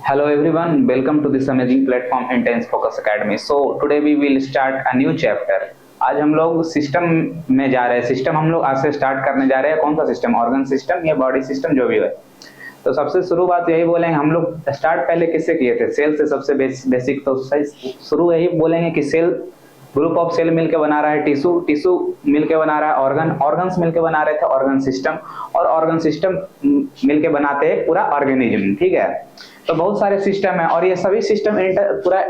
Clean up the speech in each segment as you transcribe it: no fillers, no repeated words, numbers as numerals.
Hello everyone, welcome to this amazing platform Intense Focus Academy. So today we will start a new chapter. आज हम लोग system में जा रहे हैं। सिस्टम हम लोग आज से स्टार्ट करने जा रहे हैं। कौन सा सिस्टम? ऑर्गन सिस्टम या बॉडी सिस्टम, जो भी है। तो सबसे शुरू बात यही बोलेंगे, हम लोग स्टार्ट पहले किससे किए थे? सेल से। सबसे बेसिक तो शुरू यही बोलेंगे कि सेल, ग्रुप ऑफ सेल मिलके बना रहा है टिश्यू, टिश्यू मिलके बना रहा है ऑर्गन, ऑर्गन्स मिलके बना रहे थे ऑर्गन सिस्टम, और ऑर्गन सिस्टम मिलके बनाते हैं पूरा ऑर्गेनिज्म। ठीक है, तो बहुत सारे सिस्टम है और ये सभी सिस्टम पूरा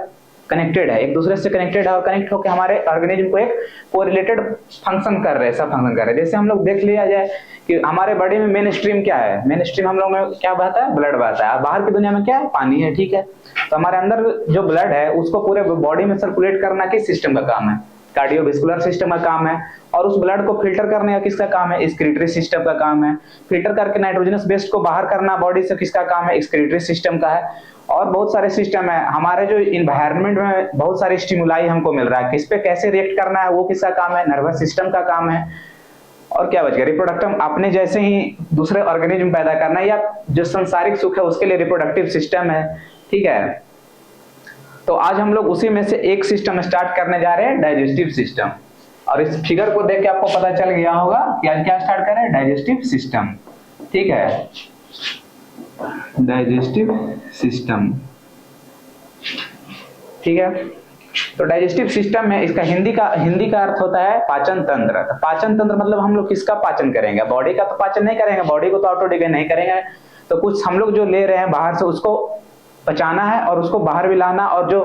कनेक्टेड है, एक दूसरे से कनेक्टेड है और कनेक्ट होकर हमारे ऑर्गेनिज्म को एक कोरिलेटेड फंक्शन कर रहे हैं, सब फंक्शन कर रहे हैं। जैसे हम लोग देख लिया जाए कि हमारे बॉडी में मेन स्ट्रीम क्या है? मेन स्ट्रीम हम लोग में क्या बहता है? ब्लड बहता है। बाहर की दुनिया में क्या है? पानी है। ठीक है, तो हमारे अंदर जो ब्लड है उसको पूरे बॉडी में सर्कुलेट करना किस सिस्टम का काम है? कार्डियोवास्कुलर सिस्टम का काम है। और उस ब्लड को फिल्टर करने का किसका काम है? एक्सक्रीटरी सिस्टम का काम है। फिल्टर करके नाइट्रोजनस वेस्ट को बाहर करना बॉडी से किसका काम है? एक्सक्रीटरी सिस्टम का है। और बहुत सारे सिस्टम है। हमारे जो इन्वायरमेंट में बहुत सारे स्टिमुलाई हमको मिल रहा है, किस पे कैसे रिएक्ट करना है वो किसका काम है? नर्वस सिस्टम का काम है। और क्या बच गया? रिप्रोडक्टिव, अपने जैसे ही दूसरे ऑर्गेनिज्म पैदा करना, या जो संसारिक सुख है उसके लिए रिप्रोडक्टिव सिस्टम है। ठीक है, तो आज हम लोग उसी में से एक सिस्टम स्टार्ट करने जा रहे हैं, डाइजेस्टिव सिस्टम। और इस फिगर को देख के आपको पता चल गया होगा कि आज क्या स्टार्ट कर रहे हैं? Digestive system. ठीक है, डाइजेस्टिव सिस्टम। ठीक है, तो डाइजेस्टिव सिस्टम में इसका हिंदी का अर्थ होता है पाचन तंत्र। तो पाचन तंत्र मतलब हम लोग किसका पाचन करेंगे? बॉडी का तो पाचन नहीं करेंगे, बॉडी को तो ऑटो डिग्रेड नहीं करेंगे। तो कुछ हम लोग जो ले रहे हैं बाहर से उसको पचाना है और उसको बाहर भी लाना, और जो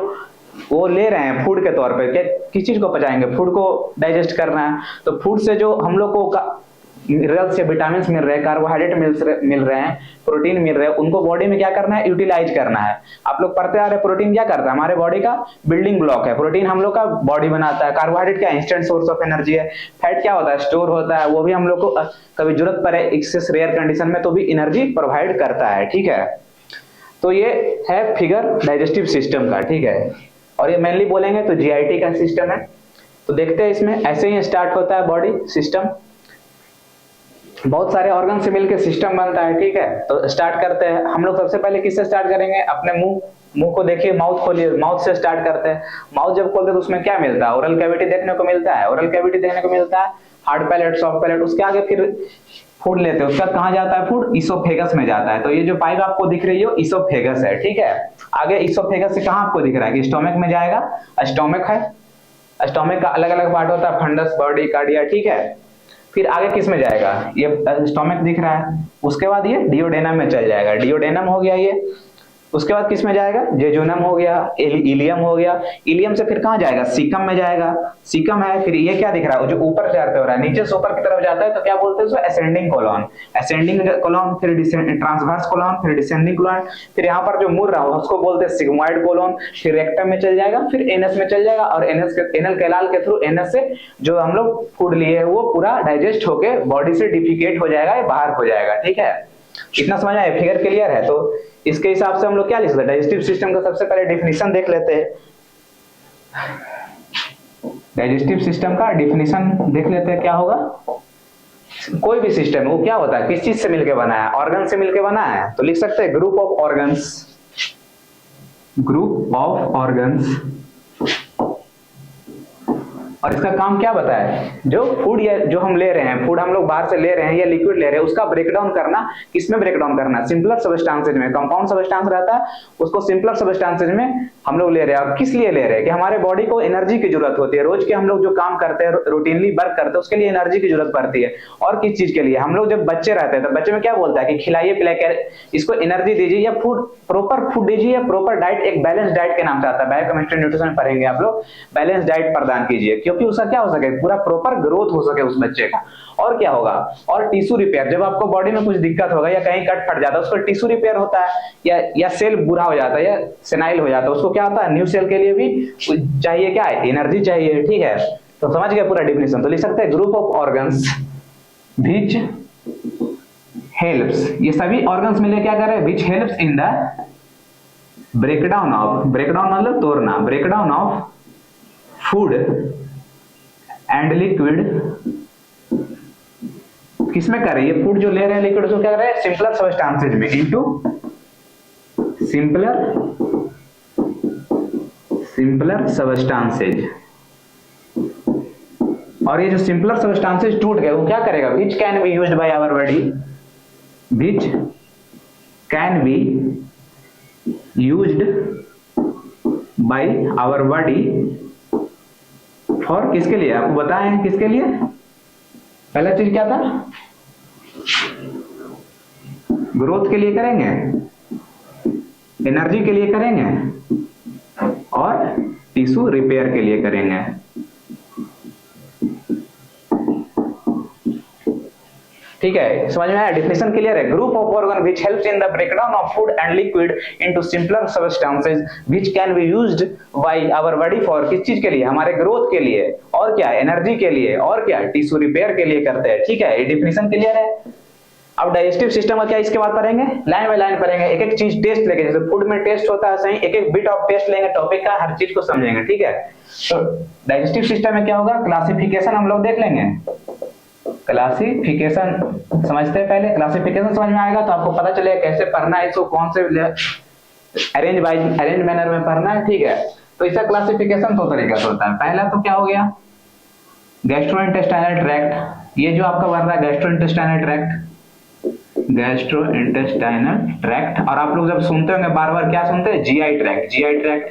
वो ले रहे हैं फूड के तौर पे, किस चीज को पचाएंगे? फूड को डाइजेस्ट करना है। तो फूड से जो हम लोग को मिनरल्स या विटामिन मिल रहे हैं, कार्बोहाइड्रेट मिल रहे हैं, प्रोटीन मिल रहे हैं, उनको बॉडी में क्या करना है? यूटिलाइज करना है। आप लोग पढ़ते आ रहे हैं प्रोटीन क्या करता है? हमारे बॉडी का बिल्डिंग ब्लॉक है। प्रोटीन हम लोग का बॉडी बनाता है। कार्बोहाइड्रेट क्या? इंस्टेंट सोर्स ऑफ एनर्जी है। फैट क्या होता है? स्टोर होता है, वो भी हम लोग को कभी जरूरत पड़े एक्सेस रेयर कंडीशन में तो भी एनर्जी प्रोवाइड करता है। ठीक है, तो ये है फिगर डाइजेस्टिव सिस्टम का। ठीक है, और ये मेनली बोलेंगे तो जीआईटी का सिस्टम है। तो देखते हैं इसमें ऐसे ही स्टार्ट होता है बॉडी सिस्टम, बहुत सारे ऑर्गन से मिलकर सिस्टम बनता है। ठीक है, तो स्टार्ट करते हैं हम लोग। सबसे पहले किससे स्टार्ट करेंगे? अपने मुंह को देखिए, माउथ खोलिए, माउथ से स्टार्ट करते हैं। माउथ जब खोलते हैं तो उसमें क्या मिलता है? ओरल कैविटी देखने को मिलता है। ओरल कैविटी देखने को मिलता है, हार्ड पैलेट, सॉफ्ट पैलेट। उसके आगे फिर फूड लेते हैं। उसका कहाँ जाता है? फूड इसोफेगस में जाता है। तो ये जो पाइप आपको दिख रही है इसोफेगस है। ठीक है, आगे इसोफेगस से कहाँ आपको दिख रहा है कि स्टोमक में जाएगा? स्टोमक है। स्टोमक का अलग अलग पार्ट होता है, फंडस, बॉडी, कार्डिया। ठीक है, फिर आगे किस में जाएगा? ये स्टोमक दिख रहा है। उसके बाद ये डिओडेनम में चल जाएगा। डिओडेनम हो गया ये। उसके बाद किस में जाएगा? जेजुनम हो गया, इलियम हो गया। इलियम से फिर कहाँ जाएगा? सीकम में जाएगा। सीकम है। फिर ये क्या दिख रहा है? जो ऊपर जाते हो रहा है, नीचे से ऊपर की तरफ जाता है तो क्या बोलते हैं उसको? Ascending colon. असेंडिंग कोलॉन, फिर ट्रांसवर्स कोलॉन, फिर डिसेंडिंग कोलॉन। फिर यहाँ पर जो मुड़ रहा है उसको बोलते हैं सिग्मोइड कोलॉन। फिर रेक्टम में चल जाएगा, फिर एनस में चल जाएगा, और एनल कैनाल के थ्रू एनस से जो हम लोग फूड लिए है वो पूरा डाइजेस्ट होके बॉडी से डिफिकेट हो जाएगा, बाहर हो जाएगा। ठीक है, इतना समझ आया? फिगर क्लियर है? तो इसके हिसाब से हम लोग क्या लिख सकते हैं? डाइजेस्टिव सिस्टम का सबसे पहले डिफिनीशन देख लेते हैं। डाइजेस्टिव सिस्टम का डिफिनीशन देख लेते हैं क्या होगा। कोई भी सिस्टम वो क्या होता है? किस चीज से मिलकर बना है? ऑर्गन से मिलकर बना है। तो लिख सकते हैं group of organs, group of organs. और इसका काम क्या बताया? जो फूड या जो हम ले रहे हैं, फूड हम लोग बाहर से ले रहे हैं या लिक्विड ले रहे हैं, उसका ब्रेकडाउन करना। किसमें ब्रेकडाउन करना? सिंपलर सबस्टेंसेज में। कंपाउंड सबस्टेंस रहता है उसको सिंपलर सबस्टेंसेज में हम लोग ले रहे हैं। और किस लिए ले रहे हैं? कि हमारे बॉडी को एनर्जी की जरूरत होती है। रोज के हम लोग जो काम करते हैं, रूटीनली वर्क करते हैं, उसके लिए एनर्जी की जरूरत पड़ती है। और किस चीज के लिए? हम लोग जब बच्चे रहते हैं तो बच्चे में क्या बोलता है कि खिलाइए पिलाइए, इसको एनर्जी दीजिए, या फूड प्रॉपर फूड दीजिए, या प्रॉपर डाइट, एक बैलेंस डाइट के नाम से आता है। बायोकेमिस्ट्री न्यूट्रिशन में पढ़ेंगे आप लोग। बैलेंस डाइट प्रदान कीजिए क्योंकि उसका क्या हो सके? पूरा प्रॉपर ग्रोथ हो सके उस बच्चे का। और क्या होगा? और टिश्यू रिपेयर। जब आपको बॉडी में कुछ दिक्कत होगा या कहीं कट फट जाता है उसको टिश्यू रिपेयर होता है, या सेल बुरा हो जाता है या सेनाइल हो जाता है, उसको क्या होता है? न्यू सेल के लिए भी चाहिए क्या है? एनर्जी चाहिए। ठीक है, तो समझ गए पूरा डिफिनेशन? तो लिख सकते हैं group of organs which helps. ये सभी ऑर्गन्स मिले क्या कर रहे हैं? विच helps in the breakdown of, breakdown मतलब तोड़ना, breakdown of food and liquid. किसमें कर रहे हैं? ये फूड जो ले रहे हैं लिक्विड उसको क्या कर रहे हैं? सिंपलर सबस्टेंसेज में, इनटू सिंपलर सबस्टांसेज। और ये जो सिंपलर सबस्टांसेज टूट गए वो क्या करेगा, which can be used by our body, which can be used by our body for, किसके लिए, आपको बताएं किसके लिए। पहला चीज क्या था, ग्रोथ के लिए करेंगे, एनर्जी के लिए करेंगे, और टिश्यू रिपेयर के लिए करेंगे। ठीक है, समझ में आया, डेफिनेशन क्लियर है। Group of organ which helps in the breakdown of food and liquid into simpler substances which can be used by our body for, किस चीज के लिए, हमारे ग्रोथ के लिए, और क्या, एनर्जी के लिए, और क्या, टिश्यू रिपेयर के लिए करते हैं। ठीक है, ये डेफिनेशन क्लियर है। अब डाइजेस्टिव सिस्टम का क्या इसके बाद पढ़ेंगे, लाइन बाय लाइन पढ़ेंगे, एक एक चीज टेस्ट लेंगे, जैसे फूड में टेस्ट होता है सही, एक एक बिट ऑफ टेस्ट लेंगे टॉपिक का, हर चीज को समझेंगे। ठीक है, तो डाइजेस्टिव सिस्टम में क्या होगा, क्लासिफिकेशन हम लोग देख लेंगे। क्लासिफिकेशन समझते हैं, पहले क्लासिफिकेशन समझ में आएगा तो आपको पता चलेगा कैसे पढ़ना है इसको, कौन से अरेंज मैनर में पढ़ना है। ठीक है, तो इसका क्लासिफिकेशन दो तरीके से होता है। पहला तो क्या हो गया, गैस्ट्रोइंटेस्टाइनल ट्रैक्ट, ये जो आपका बन रहा है गैस्ट्रोइंटेस्टाइनल ट्रैक्ट, और आप लोग जब सुनते होंगे बार बार क्या सुनते हैं, जीआई ट्रैक्ट।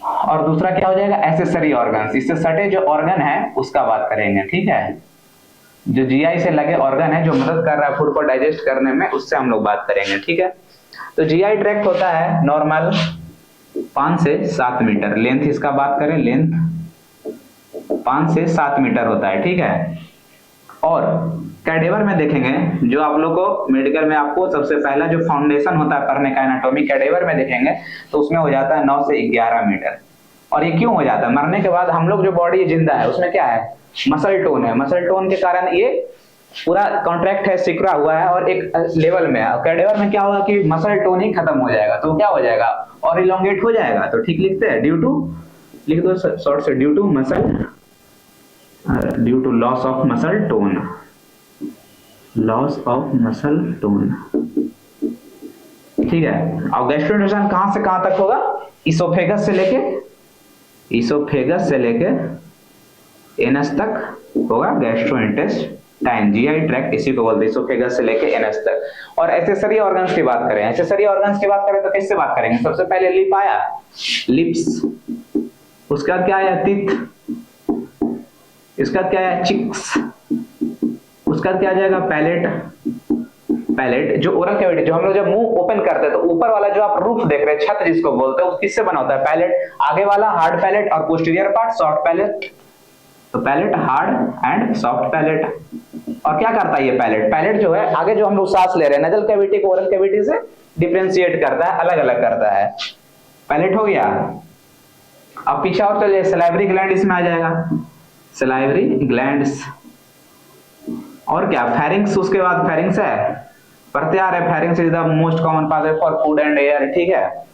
और दूसरा क्या हो जाएगा, एसेसरी ऑर्गन्स, इससे सटे जो ऑर्गन है उसका बात करेंगे। ठीक है, जो जीआई से लगे ऑर्गन है जो मदद कर रहा है फूड को डाइजेस्ट करने में, उससे हम लोग बात करेंगे। ठीक है, तो जीआई ट्रैक्ट होता है नॉर्मल 5 से 7 मीटर लेंथ, इसका बात करें लेंथ 5 से 7 मीटर होता है। ठीक है, और कैडेवर में देखेंगे, जो आप लोग को मेडिकल में आपको सबसे पहला जो फाउंडेशन होता है पढ़ने का एनाटॉमी, कैडेवर में देखेंगे तो उसमें हो जाता है 9 से 11 मीटर। और ये क्यों हो जाता है, मरने के बाद हम लोग जो बॉडी जिंदा है उसमें क्या है, मसल टोन है, मसल टोन के कारण ये पूरा कॉन्ट्रैक्ट है, सिकुड़ा हुआ है और एक लेवल में है। कैडेवर में क्या होगा कि मसल टोन ही खत्म हो जाएगा, तो क्या हो जाएगा, और इलोंगेट हो जाएगा। तो ठीक लिखते हैं, ड्यू टू, लिख दो शॉर्ट से, due to loss of muscle tone. ठीक है, और गैस्ट्रोइंटेस्टाइन कहां से कहां तक होगा, इसोफेगस से लेके एनस तक होगा गैस्ट्रोइंटेस्टाइन, जीआई ट्रैक्ट इसी को बोलते हैं, इसोफेगस से लेके एनस तक। और एसेसरी ऑर्गन्स की बात करें, तो किससे बात करेंगे, सबसे पहले लिप आया, लिप्स, उसका क्या आया, टीथ, इसका क्या है, चिक्स, उसका क्या आ जाएगा, पैलेट, जो ओरल कैविटी, जो हम लोग जब मुंह ओपन करते हैं तो ऊपर वाला जो आप रूफ देख रहे हैं, छत जिसको बोलते हैं, वो किससे बना होता है, पैलेट, आगे वाला हार्ड पैलेट और पोस्टीरियर पार्ट सॉफ्ट पैलेट। तो palate hard and soft palate. और क्या करता है ये पैलेट जो है, आगे जो हम लोग सांस ले रहे हैं नेजल कैविटी को ओरल कैविटी से डिफरेंशिएट करता है, अलग अलग करता है, पैलेट हो गया। अब पीछे और चलिए, सलाइवरी ग्लैंड इसमें आ जाएगा, सलाइवरी ग्लैंड्स, और क्या, फेरिंग्स, उसके बाद फेरिंग्स है, प्रत्यार है, pharynx is the most common pathway for food and air. ठीक है,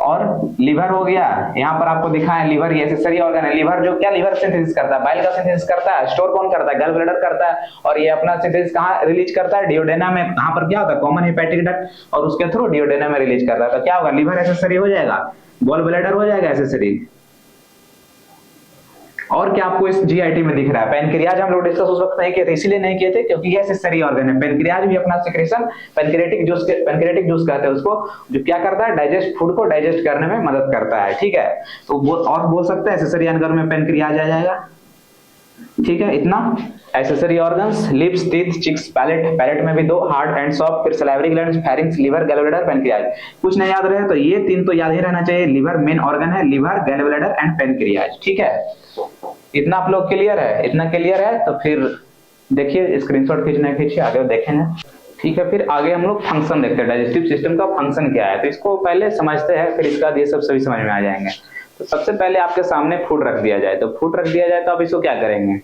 और लिवर हो गया, यहाँ पर आपको दिखाएं लिवर, ये एसेसरी ऑर्गन है। लिवर जो क्या, लिवर सिंथेसिस करता है, बाइल का सिंथेसिस करता है, स्टोर कौन करता है, गल ब्लैडर करता है, और ये अपना सिंथेसिस कहाँ रिलीज करता है, डियोडेनम में। कहाँ पर क्या होता है, कॉमन हेपेटिक डक्ट, और उसके थ्रू डियोडेनम में रिलीज करता है। तो क्या होगा, लिवर एसेसरी हो जाएगा, गॉल ब्लैडर हो जाएगा एसेसरी। और क्या आपको इस जीआईटी में दिख रहा है, पैनक्रियाज हम लोग डिस्कस उस वक्त नहीं किए थे, इसीलिए नहीं किए थे क्योंकि ये एसेसरी ऑर्गन है। पैनक्रियाज भी अपना सिक्रेशन, पैनक्रियाटिक जूस कहते हैं उसको, जो क्या करता है, डाइजेस्ट, फूड को डाइजेस्ट करने में मदद करता है। ठीक है, तो और बोल सकते हैं एसेसरी ऑर्गन में पैनक्रियाज आ जाएगा। ठीक है, इतना accessory organs, lips, teeth, cheeks, palate में भी 2, हार्ड एंड सॉफ्ट, फिर salivary glands, pharynx, liver, gall bladder, pancreas. कुछ नहीं याद रहे तो ये 3 तो याद ही रहना चाहिए, लिवर मेन ऑर्गन है, liver, gall bladder and pancreas. ठीक है, इतना आप लोग क्लियर है, इतना क्लियर है तो फिर देखिए, स्क्रीनशॉट खींचिए, आगे देखेंगे। ठीक है, फिर आगे हम लोग फंक्शन देखते हैं, डाइजेस्टिव सिस्टम का फंक्शन क्या है, तो इसको पहले समझते हैं, फिर इसका ये सब सभी समझ में आ जाएंगे। तो सबसे पहले आपके सामने फूड रख दिया जाए, तो आप इसको क्या करेंगे,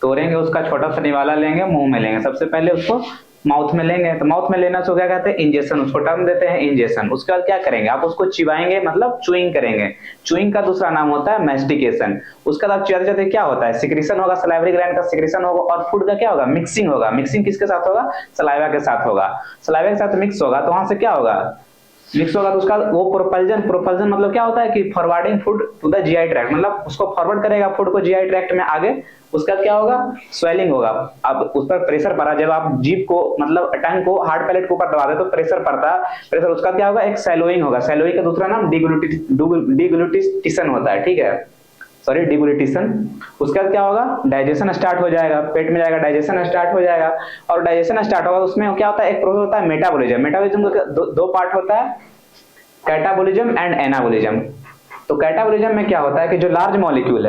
तोड़ेंगे, उसका छोटा सा निवाला लेंगे, मुंह में लेंगे, सबसे पहले उसको माउथ में लेंगे, तो माउथ में लेना उसको क्या कहते हैं, इंजेक्शन, उसको टर्म देते हैं इंजेक्शन। उसके बाद क्या करेंगे, आप उसको चिबाएंगे मतलब चुइंग करेंगे। चुइंग का दूसरा नाम होता है मैस्टिकेशन। उसके बाद आप चिबाते जाते क्या होता है, सिक्रीशन होगा, सलाइवरी ग्लैंड का सिक्रीशन होगा, और फूड का क्या होगा, मिक्सिंग होगा। मिक्सिंग किसके साथ होगा, सलाइवा के साथ होगा। सलाइवा के साथ मिक्स होगा तो वहां से क्या होगा, मिक्स होगा तो उसका वो प्रोपल्जन, प्रोपल्जन मतलब क्या होता है कि forwarding food to the GI tract, मतलब उसको फॉरवर्ड करेगा फूड को जीआई ट्रैक्ट में आगे। उसका क्या होगा, स्वेलिंग होगा। अब उस पर प्रेशर पड़ा, जब आप जीभ को मतलब टंग को हार्ड पैलेट के ऊपर दबा दे तो प्रेशर पड़ता है, प्रेशर उसका क्या होगा, एक सैलोइंग होगा। सैलोइंग का दूसरा नाम डिग्लूटिशन होता है, ठीक है, सॉरी डिग्लूटिशन। उसके बाद क्या होगा, डाइजेशन स्टार्ट हो जाएगा, पेट में जाएगा, डाइजेशन स्टार्ट हो जाएगा। और डाइजेशन स्टार्ट होगा उसमें क्या होता है, एक प्रोसेस होता है मेटाबॉलिज्म। मेटाबॉलिज्म का दो पार्ट होता है, कैटाबॉलिज्म एंड एनाबॉलिज्म। तो कैटाबॉलिज्म में क्या होता है कि जो लार्ज मॉलिक्यूल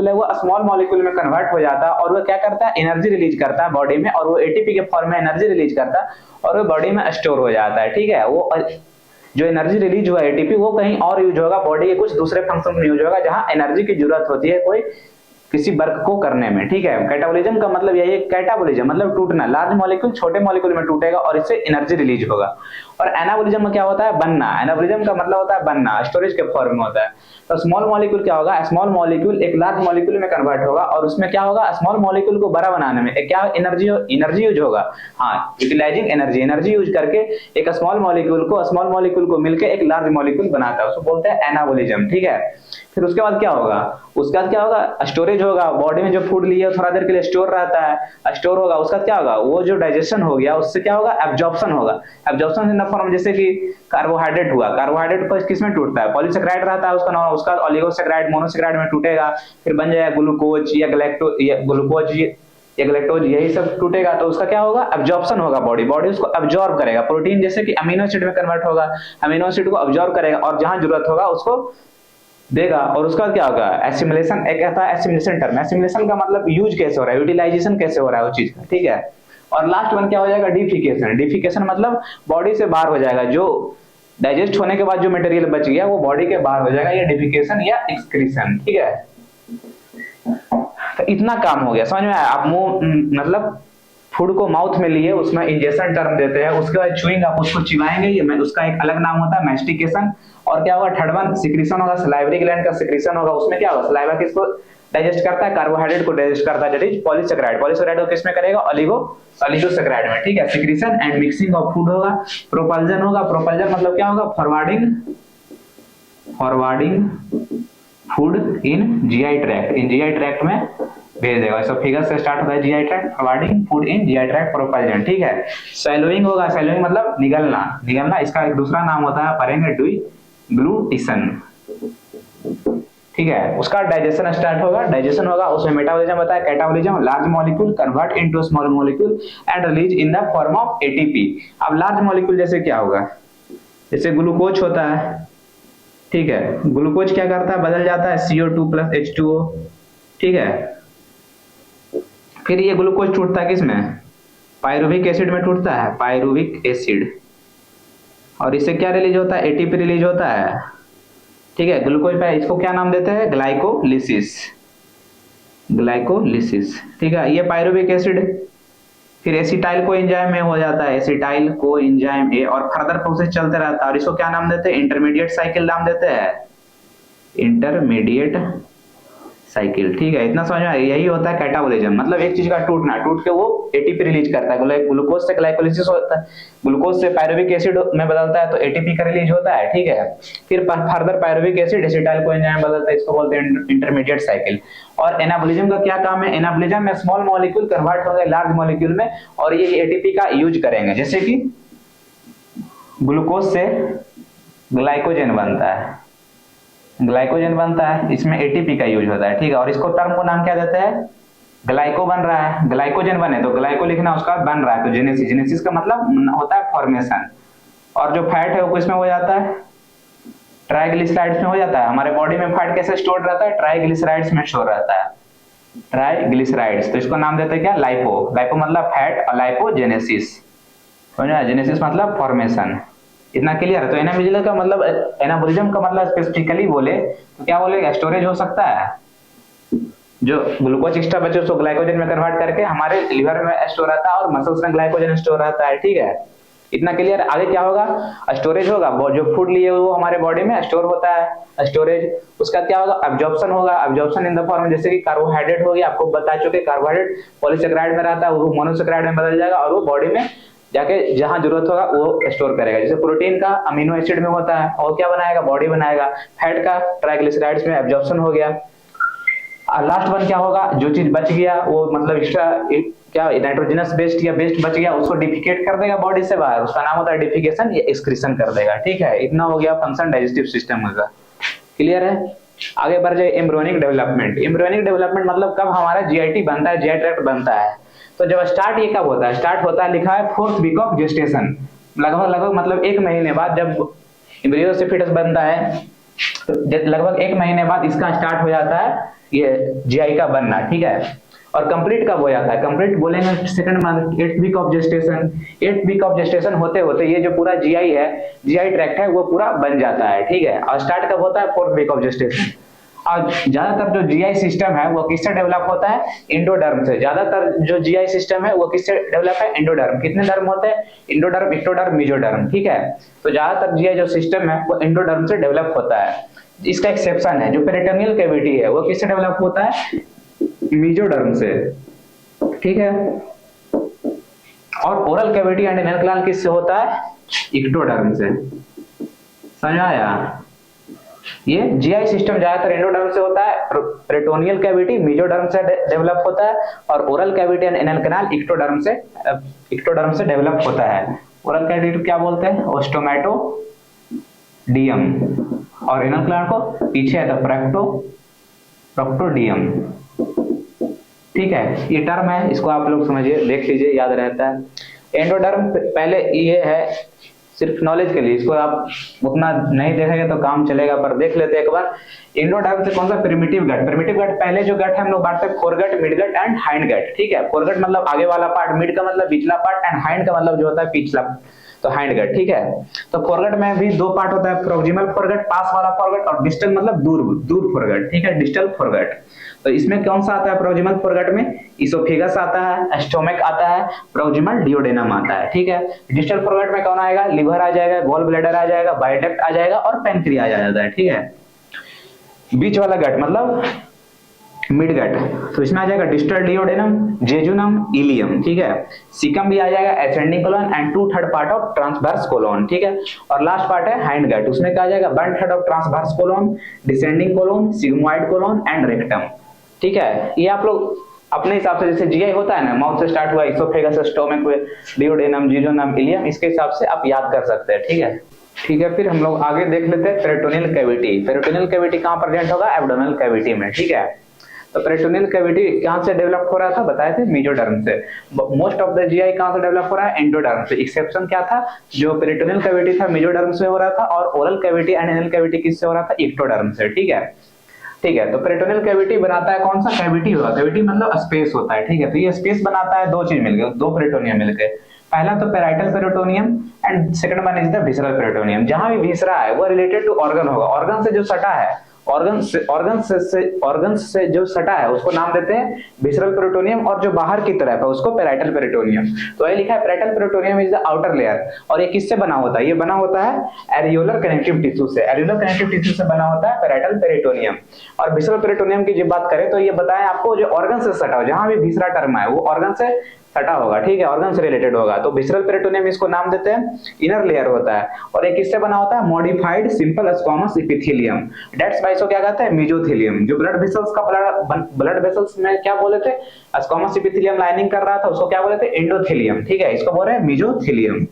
है, वो स्मॉल मॉलिक्यूल में कन्वर्ट हो जाता है, और वो क्या करता है, एनर्जी रिलीज करता है बॉडी में, और वो एटीपी के फॉर्म में एनर्जी रिलीज करता है, और वो बॉडी में स्टोर हो जाता है, ठीक है। वो जो एनर्जी रिलीज हुआ एटीपी वो कहीं और यूज होगा, बॉडी के कुछ दूसरे फंक्शन में यूज होगा जहां एनर्जी की जरूरत होती है कोई किसी वर्क को करने में, ठीक है। कैटाबॉलिज्म का मतलब यही है, कैटाबॉलिज्म मतलब टूटना, लार्ज मॉलिक्यूल छोटे मॉलिक्यूल में टूटेगा और इससे एनर्जी रिलीज होगा। और एनाबॉलिज्म में क्या होता है, बनना। एनाबॉलिज्म का मतलब होता है बनना, स्टोरेज के फॉर्म में होता है। तो स्मॉल मॉलिक्यूल क्या होगा, स्मॉल मॉलिक्यूल एक लार्ज मॉलिक्यूल में कन्वर्ट होगा, और उसमें क्या होगा, स्मॉल मॉलिक्यूल को बड़ा बनाने में क्या एनर्जी यूज होगा, हाँ, यूटिलाइजिंग एनर्जी यूज करके एक स्मॉल मॉलिक्यूल को मिलकर एक लार्ज मॉलिक्यूल बनाता है, उसको बोलते हैं एनाबॉलिज्म, ठीक है। फिर उसके बाद क्या होगा, स्टोरेज होगा, बॉडी में जो फूड लिया थोड़ा देर के लिए स्टोर रहता है, स्टोर होगा। उसका क्या होगा, वो जो डाइजेशन हो गया उससे क्या होगा, एब्जॉर्प्शन होगा। एब्जॉर्प्शन इन द फॉर्म जैसे कि कार्बोहाइड्रेट हुआ, कार्बोहाइड्रेट पर किसमें टूटता है, पॉलीसेकेराइड रहता है उसका ओलिगोसेकेराइड मोनोसेकेराइड में टूटेगा, फिर बन जाएगा ग्लूकोज या ग्लैक्टोज, यही सब टूटेगा। तो उसका क्या होगा, एब्जॉर्प्शन होगा, बॉडी उसको एब्जॉर्ब करेगा। प्रोटीन जैसे कि अमीनो एसिड में कन्वर्ट होगा, अमीनो एसिड को एब्जॉर्ब करेगा और जहां जरूरत होगा उसको देगा। और उसका क्या होगा, एसिमिलेशन, एक आता है एसिमिलेशन टर्म। एसिमिलेशन का मतलब यूज कैसे हो रहा है, यूटिलाइजेशन कैसे हो रहा है उस चीज का, ठीक है। और लास्ट वन क्या हो जाएगा, डिफिकेशन। डिफिकेशन मतलब बॉडी से बाहर हो जाएगा, जो डाइजेस्ट होने के बाद जो मटेरियल बच गया वो बॉडी के बाहर हो जाएगा, ये डिफिकेशन या एक्सक्रीशन, ठीक है। तो इतना काम हो गया, समझ में आया। आप मुंह मतलब फूड को माउथ में लिए, उसमें इंजेक्शन टर्म देते हैं, उसके बाद चुइंग आप उसको चिबाएंगे, ये उसका एक अलग नाम होता है मैस्टिकेशन। और क्या होगा, थर्ड वन सिक्रीशन होगा, सलाइवरी ग्लैंड का सिक्रीशन होगा। उसमें क्या होगा, सलाइवा किसको डाइजेस्ट करता है, कार्बोहाइड्रेट को डाइजेस्ट करता है, दैट इज पॉलीसेकेराइड। पॉलीसेकेराइड को किसमें करेगा, ओलिगोसेकेराइड में, ठीक है। Secretion and mixing of food होगा। प्रोपल्जन होगा, प्रोपल्जन मतलब क्या होगा, forwarding food in GI tract, में भेज देगा। सब फिगर से स्टार्ट होता है, GI tract, forwarding food in GI tract, propulsion, ठीक है। सैलोइंग होगा, सैलोइंग मतलब निगलना, इसका एक दूसरा नाम होता है, पढ़ेंगे डिग्लूटिशन, ठीक है। उसका डाइजेशन स्टार्ट होगा, डाइजेशन होगा, उसमें मेटाबॉलिज्म होता है, catabolism, large molecule convert into small molecule and release in the form of ATP. अब लार्ज मॉलिक्यूल जैसे क्या होगा, जैसे ग्लूकोज होता है, ठीक है। ग्लूकोज क्या करता है, बदल जाता है CO2 + H2O, ठीक है। फिर ये ग्लूकोज टूटता है किसमें, पायरुविक एसिड में टूटता है, पायरुविक एसिड, और इससे क्या रिलीज होता है, एटीपी रिलीज होता है, ठीक है। ग्लूकोज पे इसको क्या नाम देते हैं, ग्लाइकोलिसिस, ठीक है। ये पायरुविक एसिड फिर एसिटाइल को एंजाइम में हो जाता है, एसिटाइल को एंजाइम ए, और फर्दर प्रोसेस चलते रहता है। और इसको क्या नाम देते हैं, इंटरमीडिएट साइकिल नाम देते हैं, इंटरमीडिएट साइकिल, ठीक है। इतना समझ में आया। यही होता है कैटाबॉलिज्म, मतलब एक चीज का टूटना, टूट के वो एटीपी रिलीज करता है। ग्लूकोज से ग्लाइकोलिसिस होता है, ग्लूकोज से पायरुविक एसिड में बदलता है तो एटीपी का रिलीज होता है, ठीक है। फिर further pyruvic acid acetyl co enzyme बदलता है, इसको बोलते हैं इंटरमीडिएट साइकिल। और एनाबॉलिज्म का क्या काम है, एनाबॉलिज्म में स्मॉल मॉलिक्यूल कन्वर्ट होंगे लार्ज मॉलिक्यूल में, और ये एटीपी का यूज करेंगे। जैसे कि ग्लूकोज से ग्लाइकोजन बनता है, इसमें एटीपी का यूज होता है, ठीक है। और इसको टर्म को नाम क्या देते हैं, ग्लाइको बन रहा है, ग्लाइकोजन बने तो ग्लाइको लिखना, उसका बन रहा है तो जेनेसिस का मतलब होता है फॉर्मेशन। और जो फैट है वो किसमें हो जाता है, ट्राइग्लिसराइड्स में हो जाता है। हमारे बॉडी में फैट कैसे स्टोर रहता है, ट्राइग्लिसराइड्स में स्टोर रहता है, ट्राइग्लिसराइड्स। तो इसको नाम देते हैं क्या, लाइपो मतलब फैट, और लाइपोजेनेसिस, जेनेसिस मतलब फॉर्मेशन। इतना क्लियर है। तो एनाबॉलिज्म का मतलब स्पेसिफिकली बोले तो क्या बोले, स्टोरेज हो सकता है, जो ग्लूकोज एक्स्ट्रा बचे उसको ग्लाइकोजन में कन्वर्ट करके हमारे लिवर में स्टोर रहता है और मसल्स में ग्लाइकोजन स्टोर रहता है। ठीक है, इतना क्लियर। आगे क्या होगा, स्टोरेज होगा, जो फूड लिए वो हमारे बॉडी में स्टोर होता है स्टोरेज। उसका क्या होगा, एब्जॉर्प्शन होगा, एब्जॉर्प्शन इन द फॉर्म जैसे कि कार्बोहाइड्रेट हो गया, आपको बता चुके कार्बोहाइड्रेट पॉलीसेकेराइड में रहता है, वो मोनोसेकेराइड में बदल जाएगा और वो बॉडी में जाके जहां जरूरत होगा वो स्टोर करेगा। जैसे प्रोटीन का अमीनो एसिड में होता है और क्या बनाएगा, बॉडी बनाएगा। फैट का ट्राइग्लिसराइड्स में एब्जॉर्प्शन हो गया। लास्ट वन क्या होगा, जो चीज बच गया वो मतलब एक्स्ट्रा क्या नाइट्रोजनस वेस्ट या वेस्ट बच गया उसको डिफिकेट कर देगा बॉडी से बाहर, उसका नाम होता है डिफिकेशन या एक्सक्रीशन कर देगा। ठीक है, इतना हो गया फंक्शन डाइजेस्टिव सिस्टम का। क्लियर है। आगे बढ़ जाए एम्ब्रियोनिक डेवलपमेंट। एम्ब्रियोनिक डेवलपमेंट मतलब कब हमारा जीआईटी बनता है, जीआई ट्रैक्ट बनता है। तो जब स्टार्ट ये कब होता है, स्टार्ट होता है लिखा है 4th वीक ऑफ जेस्टेशन, लगभग मतलब 1 महीने बाद जब एम्ब्रियो से फीटस बनता है तो लगभग 1 महीने बाद इसका स्टार्ट हो जाता है ये जीआई का बनना। ठीक है, और कंप्लीट कब हो जाता है, कंप्लीट बोलेंगे second month 8th week of gestation. 8th week of gestation होते होते ये जो पूरा जीआई है, जीआई ट्रैक्ट है, वो पूरा बन जाता है। ठीक है, और स्टार्ट कब होता है, 4th वीक ऑफ जेस्टेशन। और ज्यादातर जो जीआई सिस्टम है वो किससे डेवलप होता है, एंडोडर्म से। ज्यादातर जो जीआई सिस्टम है वो किससे डेवलप है, एंडोडर्म। कितने डर्म होते हैं, एंडोडर्म, एक्टोडर्म, मेसोडर्म। ठीक है, तो ज्यादातर जीआई जो सिस्टम है वो एंडोडर्म से डेवलप होता है। इसका एक्सेप्शन है, जो पेरिटोनियल कैविटी है वो किससे डेवलप होता है, मेसोडर्म से। ठीक है, और oral cavity and anal canal किससे होता है, एक्टोडर्म से। समझ आया। ये जीआई सिस्टम ज्यादातर एंडोडर्म से होता है, पेरिटोनियल कैविटी मेसोडर्म से डेवलप होता है, और oral cavity and anal canal ectoderm से डेवलप होता है। ओरल कैविटी क्या बोलते हैं, ओस्टोमेटोडियम, और एनल कैनाल को पीछे है तो प्रोक्टोडियम। ठीक है, ये टर्म है, इसको आप लोग समझिए, देख लीजिए, याद रहता है। एंडोडर्म पहले ये है सिर्फ नॉलेज के लिए, इसको आप उतना नहीं देखेंगे तो काम चलेगा, पर देख लेते एक बार। एंडोडर्म से कौन सा, प्रिमिटिव गट। प्रिमिटिव गट पहले जो गट है हम लोग बांटते हैं foregut, midgut and hindgut. ठीक है, फोरगट मतलब आगे वाला पार्ट, मिड का मतलब पिछला पार्ट, एंड हाइंड का मतलब जो होता है पिछला, तो हाइंड गट। ठीक है, तो फोरगट में भी 2 पार्ट होता है, प्रोक्सिमल फोरगट, पास वाला फोरगट, और डिस्टल मतलब दूर फोरगट। ठीक है, डिस्टल फोरगट। तो इसमें कौन सा आता है, प्रोक्सिमल फोरगट में इसोफेगस आता है, स्टोमक आता है, प्रोक्सिमल डियोडेनम आता है। ठीक है, डिस्टल फोरगट में कौन आएगा, लिवर आ जाएगा, गॉल ब्लैडर आ जाएगा, बायोडक्ट आ जाएगा और पेनक्रिया आ जाता है। ठीक है, बीच वाला गट मतलब मिड गट, तो इसमें आ जाएगा डिस्टल डियोडेनम, जेजुनम, इलियम। ठीक है, सीकम भी आ जाएगा, ascending colon and 2/3 part of transverse colon. ठीक है, और लास्ट पार्ट है हाइंड गट, उसमें क्या आ जाएगा, 1/3 of transverse colon, descending colon, sigmoid colon and rectum. ठीक है, ये आप लोग अपने हिसाब से, जैसे जीआई होता है ना, माउथ से स्टार्ट हुआ, इसोफेगस, स्टोमक, डियोडेनम, जेजुनम, इलियम, इसके हिसाब से आप याद कर सकते हैं। ठीक है, ठीक है, फिर हम लोग आगे देख लेते हैं पेरिटोनियल कैविटी। पेरिटोनियल कैविटी कहाँ प्रेजेंट होगा, एब्डोमिनल कैविटी में। ठीक है, तो पेरिटोनियल कैविटी कहाँ से डेवलप हो रहा था, बताए थे मेसोडर्म से। मोस्ट ऑफ द जीआई कहाँ से डेवलप हो रहा है, एंडोडर्म से। एक्सेप्शन क्या था, जो पेरिटोनियल कैविटी था मेसोडर्म से हो रहा था, और oral cavity and anal cavity किससे हो रहा था, एक्टोडर्म से। ठीक है, ठीक है, तो पेरिटोनियल कैविटी बनाता है कौन सा, कैविटी होगा, कैविटी मतलब स्पेस होता है। ठीक है, तो ये स्पेस बनाता है 2 चीज मिलकर, 2 पेरिटोनियम मिलकर। पहला तो parietal peritoneum and second one is the visceral peritoneum. जहां भी विसरा है वो रिलेटेड टू ऑर्गन होगा, ऑर्गन से जो सटा है, ऑर्गन से जो सटा है उसको नाम देते हैं विसरल पेरिटोनियम, और जो बाहर की तरफ है उसको पेराइटल पेरिटोनियम। तो ये लिखा है parietal peritoneum is the outer layer, और ये किससे बना होता है, ये बना होता है एरियोलर कनेक्टिव टिश्यू से। एरियोलर कनेक्टिव टिश्यू से बना होता है पेराइटल पेरिटोनियम। और विसरल पेरिटोनियम की जब बात करें तो ये बताएं आपको, जो ऑर्गन से सटा हो, जहां भी विसरा टर्म है वो ऑर्गन से सटा होगा। ठीक है, ऑर्गन से रिलेटेड होगा, तो विसरल पेरिटोनियम इसको नाम देते हैं, इनर लेयर होता है। और ये किससे बना होता है, modified simple squamous epithelium, that's why इसको क्या कहते हैं, मेसोथेलियम। जो ब्लड वेसल्स का ब्लड वेसल्स में क्या बोले थे, स्क्वामस एपिथेलियम लाइनिंग कर रहा था, उसको क्या बोले थे, एंडोथेलियम। ठीक है, इसको बोल रहे हैं मेसोथेलियम।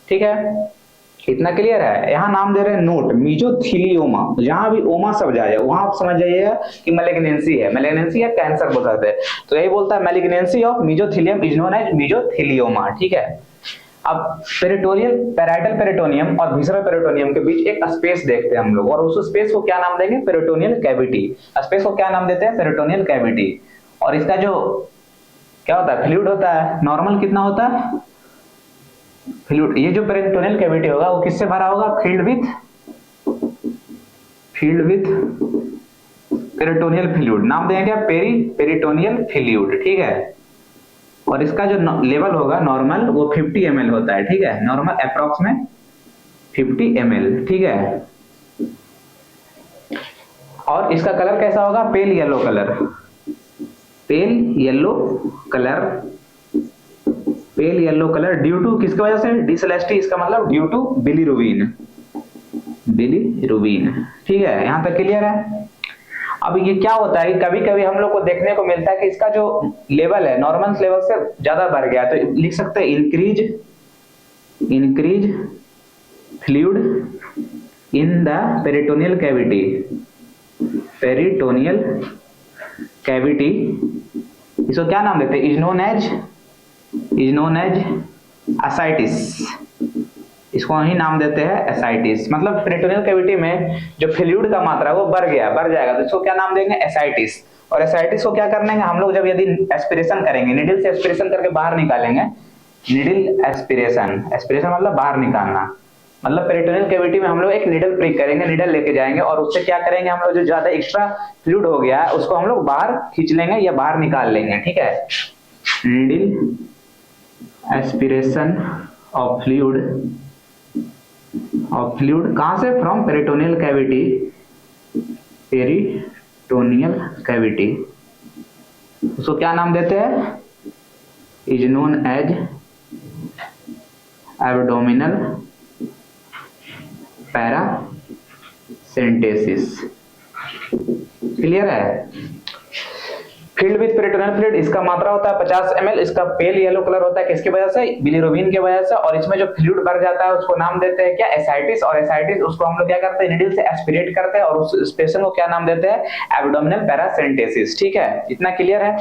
ठीक है, इतना क्लियर है। यहाँ नाम दे रहे हैं नोट, मेसोथेलियोमा। जहां भी ओमा सब जाए वहां आप समझ जाइएगा कि मैलिग्नेंसी है, मैलिग्नेंसी या कैंसर बोल सकते हैं। तो यही बोलता है malignancy of mesothelium is known as mesothelioma. ठीक है, अब पेरिटोनियल, पेराइटल पेरिटोनियम और विसरल पेरिटोनियम के बीच एक स्पेस देखते हैं हम लोग, और उस स्पेस को क्या नाम देंगे, पेरिटोनियल कैविटी। स्पेस को क्या नाम देते हैं, पेरिटोनियल कैविटी। और इसका जो क्या होता है, फ्लूइड होता है, नॉर्मल कितना होता है फ्लूइड। ये जो पेरिटोनियल कैविटी होगा वो किससे भरा होगा, फील्ड विथ पेरिटोनियल फ्लूइड, नाम देंगे क्या, पेरिटोनियल फ्लूइड, ठीक है। और इसका जो लेवल होगा नॉर्मल वो 50 ml होता है, ठीक है, नॉर्मल अप्रॉक्स में 50 ml, ठीक है। और इसका कलर कैसा होगा, pale yellow colour, pale yellow colour, pale yellow colour due to किसकी वजह से, डिसलेस्टी, इसका मतलब ड्यू टू बिलीरुबिन, बिलीरुबिन, ठीक है, यहां तक क्लियर है। अब ये क्या होता है, कभी कभी हम लोग को देखने को मिलता है कि इसका जो लेवल है नॉर्मल लेवल से ज्यादा बढ़ गया, तो लिख सकते हैं increase fluid in the peritoneal cavity, peritoneal cavity, इसको क्या नाम देते हैं, इज नोन एज एसाइटिस, इसको ही नाम देते हैं एसाइटिस। मतलब पेरिटोनियल कैविटी में जो फ्लूइड का मात्रा है वो बढ़ जाएगा, तो इसको क्या नाम देंगे, एसाइटिस। और एसाइटिस को क्या करना है हम लोग, जब यदि एस्पिरेशन करेंगे, निडल से एस्पिरेशन करके बाहर निकालेंगे, निडल एस्पिरेशन, एस्पिरेशन मतलब बाहर निकालना, मतलब पेरिटोनियल कैविटी में हम लोग एक निडल प्रिक करेंगे, निडल लेके जाएंगे और उससे क्या करेंगे हम लोग, जो ज्यादा एक्स्ट्रा फ्लूइड हो गया है उसको हम लोग बाहर खींच लेंगे या बाहर निकाल लेंगे, ठीक है। निडल एस्पिरेशन ऑफ फ्लूइड कहां से, from peritoneal cavity, peritoneal cavity, उसको क्या नाम देते हैं, is known as abdominal paracentesis, clear है। फील्ड विथ पेरिटोनियल फ्लूइड, इसका मात्रा होता है 50 ml, इसका पेल येलो कलर होता है किसकी वजह से, बिलीरुबिन की वजह से। और इसमें जो फ्लूइड बढ़ जाता है उसको नाम देते हैं क्या, एसाइटिस। और एसाइटिस उसको हम लोग क्या करते हैं, निडल से एस्पिरेट करते हैं और उस स्पेशन को क्या नाम देते हैं, एब्डोमिनल पैरासेंटेसिस, ठीक है, इतना क्लियर है।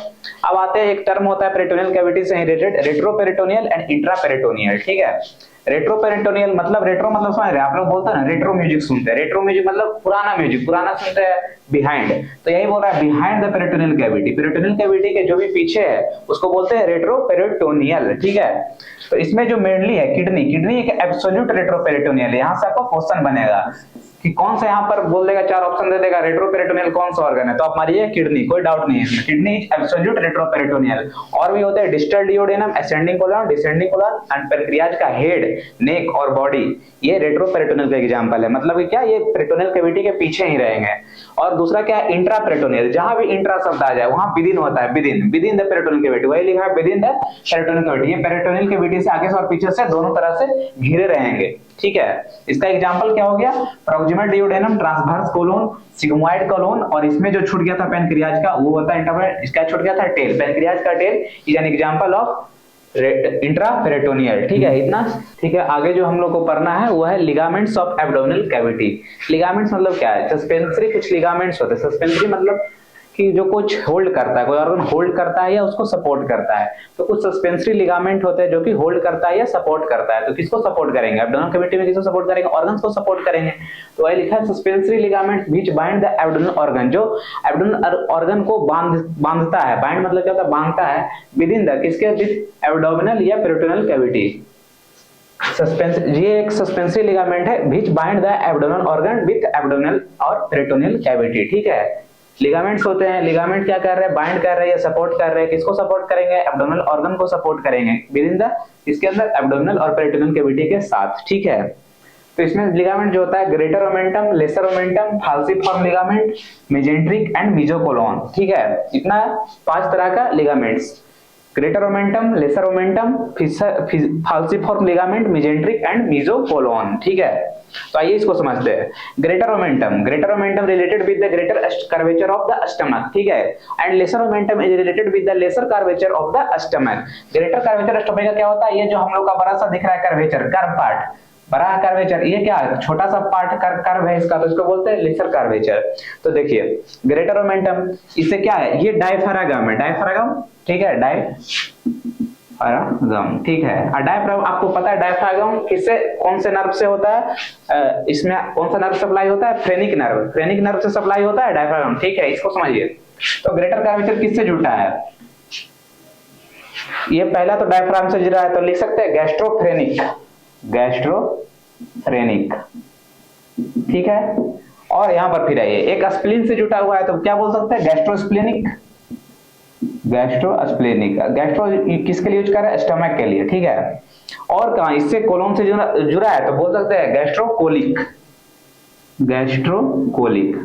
अब आते हैं, एक टर्म होता है पेरिटोनियल कैविटी से रिलेटेड, रेट्रोपेरिटोनियल एंड इंट्रापेरिटोनियल, ठीक है। रेट्रोपेरिटोनियल मतलब, रेट्रो मतलब समझ रहे हैं आप लोग, बोलते हैं ना रेट्रो म्यूजिक सुनते हैं, रेट्रो म्यूजिक मतलब पुराना म्यूजिक, पुराना सुनते हैं, बिहाइंड, तो यही बोल रहा है behind the peritoneal cavity, peritoneal cavity के जो भी पीछे है उसको बोलते हैं रेट्रोपेरिटोनियल, ठीक है। तो इसमें जो मेनली है किडनी एक एब्सोल्यूट रेट्रोपेरिटोनियल है। यहाँ से आपको क्वेश्चन बनेगा कि कौन सा, यहाँ पर बोल देगा, 4 ऑप्शन दे देगा, रेट्रोपेरिटोनियल कौन सा ऑर्गन है, तो आप मारिए किडनी, कोई डाउट नहीं है इसमें, किडनी इज एब्सोल्यूट रेट्रोपेरिटोनियल। और भी होते हैं distal duodenum, ascending colon, descending colon and pancreas का हेड, नेक और बॉडी, ये रेट्रोपेरिटोनियल का एग्जांपल है, मतलब कि क्या, ये पेरिटोनियल कैविटी के पीछे ही रहेंगे। और दूसरा क्या है, इंट्रापेरिटोनियल, जहां भी इंट्रा शब्द आ जाए वहां विदिन होता है, विदिन द पेरिटोनियल कैविटी, वही लिखा है विदिन द पेरिटोनियल कैविटी, ये पेरिटोनियल कैविटी से आगे से और पीछे से दोनों तरह से घिरे रहेंगे, ठीक है। इसका एग्जांपल क्या हो गया, proximal duodenum, transverse colon, sigmoid colon, और इसमें जो छूट गया था पैनक्रियाज का वो होता है इंट्रापेरिटोनियल, इसका छूट गया था टेल, पैनक्रियाज का tail is an example of intraperitoneal, ठीक है, इतना ठीक है। आगे जो हम लोग को पढ़ना है वो है ligaments of abdominal cavity. Ligaments मतलब क्या है, सस्पेंसरी कुछ लिगामेंट्स होते हैं, सस्पेंसरी मतलब कि जो कुछ होल्ड करता है, कोई ऑर्गन होल्ड करता है या उसको सपोर्ट करता है, तो कुछ सस्पेंसरी लिगामेंट होते हैं जो कि होल्ड करता है या सपोर्ट करता है। तो किसको सपोर्ट करेंगे, एब्डोमिनल कैविटी में किसको सपोर्ट करेंगे, ऑर्गन्स को सपोर्ट करेंगे। तो वही लिखा है suspensory ligaments which bind the abdominal organ, जो एब्डोमिनल ऑर्गन को बांधता है, बाइंड मतलब क्या होता है, बांधता है, विद इन द किसके, विद एब्डोमिनल या पेरिटोनियल कैविटी। सस्पेंस, ये एक सस्पेंसरी लिगामेंट है which bind the abdominal organ with abdominal और पेरिटोनियल कैविटी, ठीक है। लिगामेंट्स होते हैं, लिगामेंट क्या कर रहे हैं, बाइंड कर रहे हैं या सपोर्ट कर रहे हैं, किसको सपोर्ट करेंगे, एब्डोमिनल ऑर्गन को सपोर्ट करेंगे विद इन द, इसके अंदर एब्डोमिनल और पेरिटोनियल कैविटी के साथ, ठीक है। तो इसमें लिगामेंट जो होता है greater omentum, lesser omentum, falciform ligament, mesenteric and mesocolon, ठीक है, इतना 5 तरह का ligaments, greater omentum, lesser omentum, falciform ligament, mesenteric and mesocolon, ठीक है। तो आइए इसको समझते हैं। Greater omentum related with the greater curvature of the stomach, ठीक है, and lesser omentum is related with the lesser curvature of the stomach. Greater curvature stomach का क्या होता है, ये जो हम लोग का बड़ा सा दिख रहा है कर्वेचर, कर्व पार्ट, बड़ा कर्वेचर, ये क्या है, छोटा सा पार्ट कर्व है इसका, तो इसको बोलते हैं लेसर कर्वेचर। तो देखिए ग्रेटर ओमेंटम, इससे क्या है, ये डायफ्रागम है, डायफ्रागम, ठीक है, डायफ्रागम, ठीक है। और डायफ्रागम आपको पता है, डायफ्रागम किससे, कौन से नर्व से होता है, इसमें कौन सा नर्व सप्लाई होता है, फ्रेनिक नर्व से सप्लाई होता है डायफ्रागम, ठीक है, इसको समझिए। तो ग्रेटर कर्वेचर किससे जुड़ा है, ये पहला तो डायफ्रागम से जुड़ा है, तो लिख सकते हैं गैस्ट्रोफ्रेनिक, ठीक है। और यहाँ पर फिर आइए, एक स्प्लीन से जुटा हुआ है तो क्या बोल सकते हैं, गैस्ट्रोस्प्लेनिक। गैस्ट्रोस्प्लेनिक, गैस्ट्रो किसके लिए यूज कर रहा है, स्टमक के लिए, ठीक है। और कहा इससे कोलोन से जुड़ा है तो बोल सकते हैं गैस्ट्रोकोलिक। गैस्ट्रोकोलिक।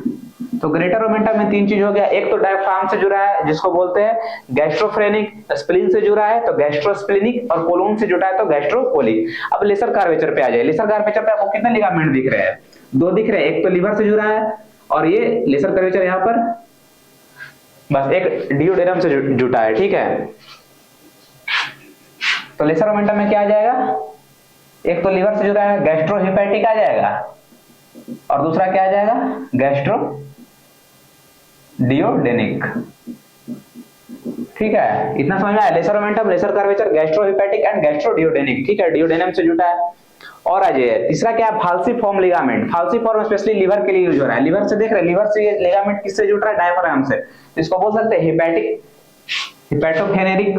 तो ग्रेटर ओमेंटम में तीन चीज हो गया, एक तो डायफ्राम से जुड़ा है जिसको बोलते हैं गैस्ट्रोफ्रेनिक, स्प्लीन से जुड़ा है तो गैस्ट्रोस्प्लेनिक, और कोलोन से जुड़ा है तो गैस्ट्रोकोलिक। अब लेसर कर्वेचर पे आ जाए। लेसर कर्वेचर पे आपको कितने लिगामेंट दिख रहे हैं, दो दिख रहे हैं, एक तो लीवर से जुड़ा है और ये लेसर कर्वेचर यहाँ पर बस एक डियोडेनम से जुटा है, ठीक है। तो लेसर ओमेंटम में क्या आ जाएगा, एक तो लीवर से जुड़ा है गैस्ट्रोहिपैटिक आ जाएगा और दूसरा क्या आ जाएगा, गैस्ट्रो डियोडेनिक, ठीक है। इतना समझ में आया, lesser omentum, lesser curvature, gastrohepatic and gastroduodenal, ठीक है, डियोडेनम से जुटा है। और आ जाइए तीसरा क्या है, फाल्सीफॉर्म लिगामेंट। फाल्सीफॉर्म स्पेशली लीवर के लिए यूज हो रहा है। लीवर से देख रहे हैं, लीवर से ये लिगामेंट किससे जुड़ रहा है, डायफ्राम से, तो इसको बोल सकते हैं हिपैटिक, हिपैटोफ्रेनिक,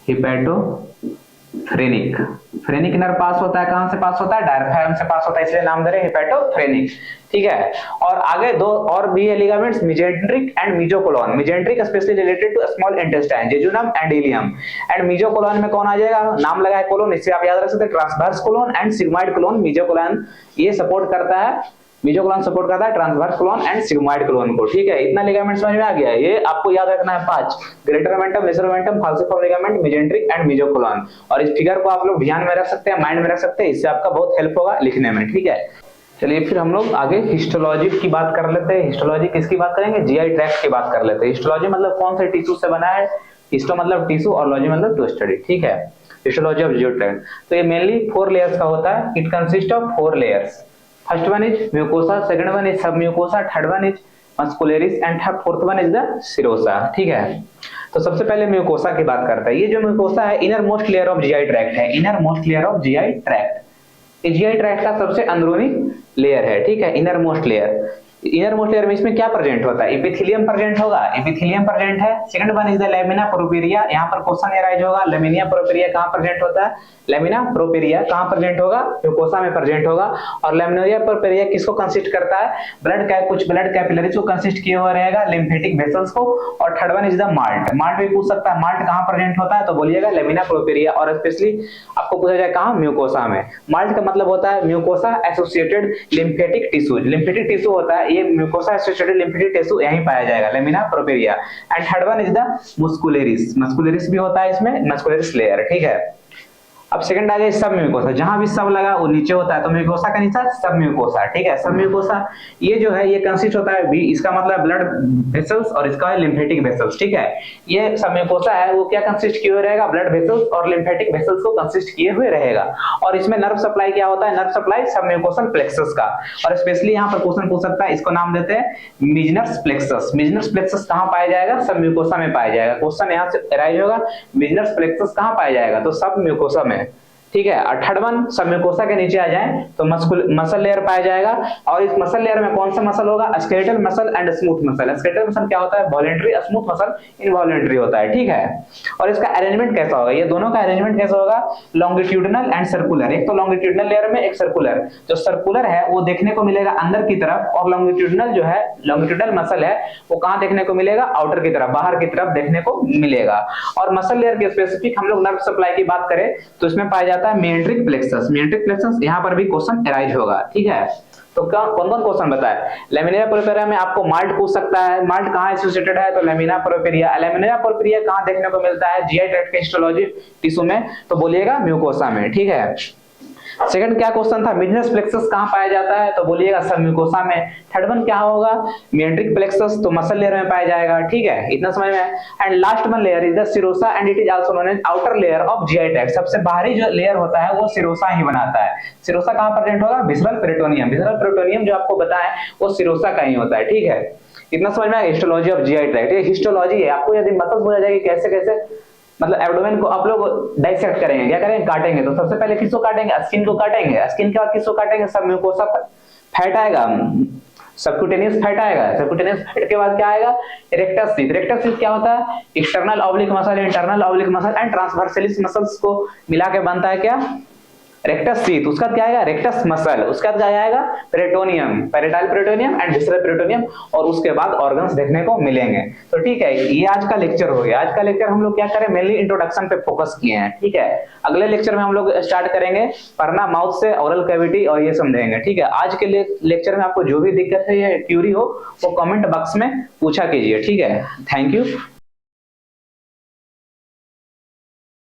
हिपैटोफ्रेनिक। फ्रेनिक नर्व पास होता है, कहां से पास होता है, डायफ्राम से पास होता है, इसलिए नाम दे रहे हैं हिपैटोफ्रेनिक, ठीक है। और आगे दो और भी है ligaments, mesenteric and mesocolon. Mesenteric specially related to small intestine, jejunum and ileum, and mesocolon में कौन आ जाएगा, नाम लगा है कोलोन, इससे आप याद रख सकते हैं transverse colon and sigmoid colon. Mesocolon ये सपोर्ट करता है, मेसोकोलोन सपोर्ट करता है transverse colon and sigmoid colon को, ठीक है। इतना लिगामेंट समझ में आ गया, ये आपको याद रखना है 5, greater omentum, lesser omentum, falciform ligament, mesenteric and mesocolon. और इस फिगर को आप लोग ध्यान में रख सकते हैं, माइंड में रख सकते हैं, इससे आपका बहुत हेल्प होगा लिखने में, ठीक है। चलिए फिर हम लोग आगे हिस्टोलॉजी की बात कर लेते हैं। हिस्टोलॉजी किसकी बात करेंगे, जीआई ट्रैक्ट की बात कर लेते हैं। हिस्टोलॉजी मतलब कौन से टिश्यू से बना है, हिस्टो मतलब टिश्यू और लॉजी मतलब टू स्टडी, ठीक है। हिस्टोलॉजी ऑफ जीआई ट्रैक्ट, तो ये मेनली 4 लेयर्स का होता है। It consist of 4 layers. First one is mucosa, second one is sub mucosa, third one is muscularis and fourth one is the serosa, ठीक है। तो सबसे पहले म्यूकोसा की बात करते हैं। ये जो म्यूकोसा है inner most layer of GI tract है, inner most layer of GI tract, GI tract का सबसे अंदरूनी लेयर है, ठीक है, inner most layer. Inner most layer में इसमें क्या प्रेजेंट होता है, एपिथेलियम प्रेजेंट होगा, एपिथेलियम प्रेजेंट है। Second one is the lamina propria, यहाँ पर क्वेश्चन एराइज होगा, लेमिनिया प्रोपेरिया कहाँ प्रेजेंट होता है, लेमिना प्रोपेरिया कहाँ प्रेजेंट होगा, म्यूकोसा में प्रेजेंट होगा। और लेमिनिया प्रोपेरिया किसको कंसिस्ट करता है, ब्लड का कुछ ब्लड कैपिलरीज को कंसिस्ट किया हुआ रहेगा, लिम्फेटिक वेसल्स को। और third one is the malt, malt भी पूछ सकता है, माल्ट कहाँ प्रेजेंट होता है, तो बोलिएगा लेमिना प्रोपेरिया। और स्पेशली आपको पूछा जाए कहाँ, म्यूकोसा में। माल्ट का मतलब होता है mucosa associated lymphatic tissue, lymphatic tissue होता है ये, म्यूकोसा एसोसिएटेड लिम्फेटिक टिश्यू यहीं पाया जाएगा, lamina propria. And third one is the muscularis, muscularis भी होता है इसमें, मस्कुलरिस लेयर, ठीक है। अब सेकंड आ गया सब म्यूकोसा, जहां भी सब लगा वो नीचे होता है, तो म्यूकोसा का नीचे सब म्यूकोसा, ठीक है। सब म्यूकोसा ये जो है ये कंसिस्ट होता है, इसका मतलब ब्लड वेसल्स और इसका है लिम्फेटिक वेसल्स, ठीक है। ये सब म्यूकोसा है वो क्या कंसिस्ट किए हुए रहेगा, ब्लड वेसल्स और लिम्फेटिक वेसल्स को कंसिस्ट किए हुए रहेगा। और इसमें नर्व सप्लाई क्या होता है, नर्व सप्लाई सब म्यूकोसल प्लेक्सस का। और स्पेशली यहाँ पर क्वेश्चन पूछ सकता है, इसको नाम देते हैं मिजनस प्लेक्सस। मिजनस प्लेक्सस कहाँ पाया जाएगा, सब म्यूकोसा में पाया जाएगा। क्वेश्चन यहाँ से अराइज होगा, मिजनस प्लेक्सस कहाँ पाया जाएगा, तो सब म्यूकोसा में, ठीक है। और थर्ड वन सब म्यूकोसा के नीचे आ जाए तो मसल लेयर पाया जाएगा। और इस मसल लेयर में कौन सा मसल होगा, skeletal muscle and smooth muscle. Skeletal muscle क्या होता है, वॉलेंटरी, स्मूथ मसल इनवॉलेंटरी होता है, ठीक है। और इसका अरेंजमेंट कैसा होगा, ये दोनों का अरेंजमेंट कैसा होगा, लॉन्गिट्यूडनल एंड सर्कुलर। एक तो लॉन्गिट्यूडनल लेयर में, एक सर्कुलर। जो सर्कुलर है वो देखने को मिलेगा अंदर की तरफ, और लॉन्गिट्यूडनल जो है, लॉन्गिट्यूडनल मसल है वो कहां देखने को मिलेगा, आउटर की तरफ, बाहर की तरफ देखने को मिलेगा। और मसल लेयर के स्पेसिफिक हम लोग नर्व सप्लाई की बात करें तो इसमें पाया जाता है मेंट्रिक प्लेक्सस। मेंट्रिक प्लेक्सस यहाँ पर भी क्वेश्चन अराइज होगा, ठीक है। तो कौन कौन क्वेश्चन बताए, लेमिनिया प्रोपेरिया में आपको माल्ट पूछ सकता है, माल्ट कहाँ एसोसिएटेड है, तो लेमिना प्रोपेरिया। लेमिनिया प्रोपेरिया कहाँ देखने को मिलता है, जीआई ट्रैक्ट के हिस्टोलॉजी टिश्यू में, तो बोलिएगा म्यूकोसा में, ठीक है। सेकंड क्या क्वेश्चन था, मिजनस प्लेक्सस कहाँ पाया जाता है, तो बोलिएगा सब म्यूकोसा में। थर्ड वन क्या होगा, मेंट्रिक प्लेक्सस, तो मसल लेयर में पाया जाएगा, ठीक है, इतना समझ में। And last one layer is the serosa and it is also known as outer layer of GI tract. सबसे बाहरी जो लेयर होता है वो सिरोसा ही बनाता है। सिरोसा कहाँ प्रेजेंट होगा, विसरल पेरिटोनियम। विसरल पेरिटोनियम जो आपको बताएं वो सिरोसा का ही होता है, ठीक है। इतना समझ में आया हिस्टोलॉजी ऑफ जीआई ट्रैक्ट। ये हिस्टोलॉजी है, आपको यदि मतलब बोला जाएगी कैसे कैसे, मतलब एब्डोमेन को आप लोग डाइसेक्ट करेंगे, क्या करेंगे, काटेंगे। तो सबसे पहले किसको काटेंगे, स्किन को काटेंगे, स्किन के बाद किसको काटेंगे, सब म्यूकोसा फैट आएगा, सबक्यूटेनियस फैट आएगा। सबक्यूटेनियस फैट के बाद क्या आएगा, रेक्टस शीथ। रेक्टस शीथ क्या होता है, external oblique muscle, internal oblique muscle and transversalis muscles को मिला के बनता है क्या, रेक्टस शीथ, उसका क्या आएगा रेक्टस मसल, उसका क्या आएगा peritoneum, parietal peritoneum and visceral peritoneum, और उसके बाद ऑर्गन्स देखने को मिलेंगे। तो ठीक है, ये आज का लेक्चर हो गया। आज का लेक्चर हम लोग क्या करें, मेनली इंट्रोडक्शन पे फोकस किए हैं। ठीक है, अगले लेक्चर में हम लोग स्टार्ट करेंगे पढ़ना माउथ से ओरल कैविटी और ये समझेंगे। ठीक है, आज के लेक्चर में आपको जो भी दिक्कत है या क्यूरी हो वो कमेंट बॉक्स में पूछा कीजिए। ठीक है, थैंक यू।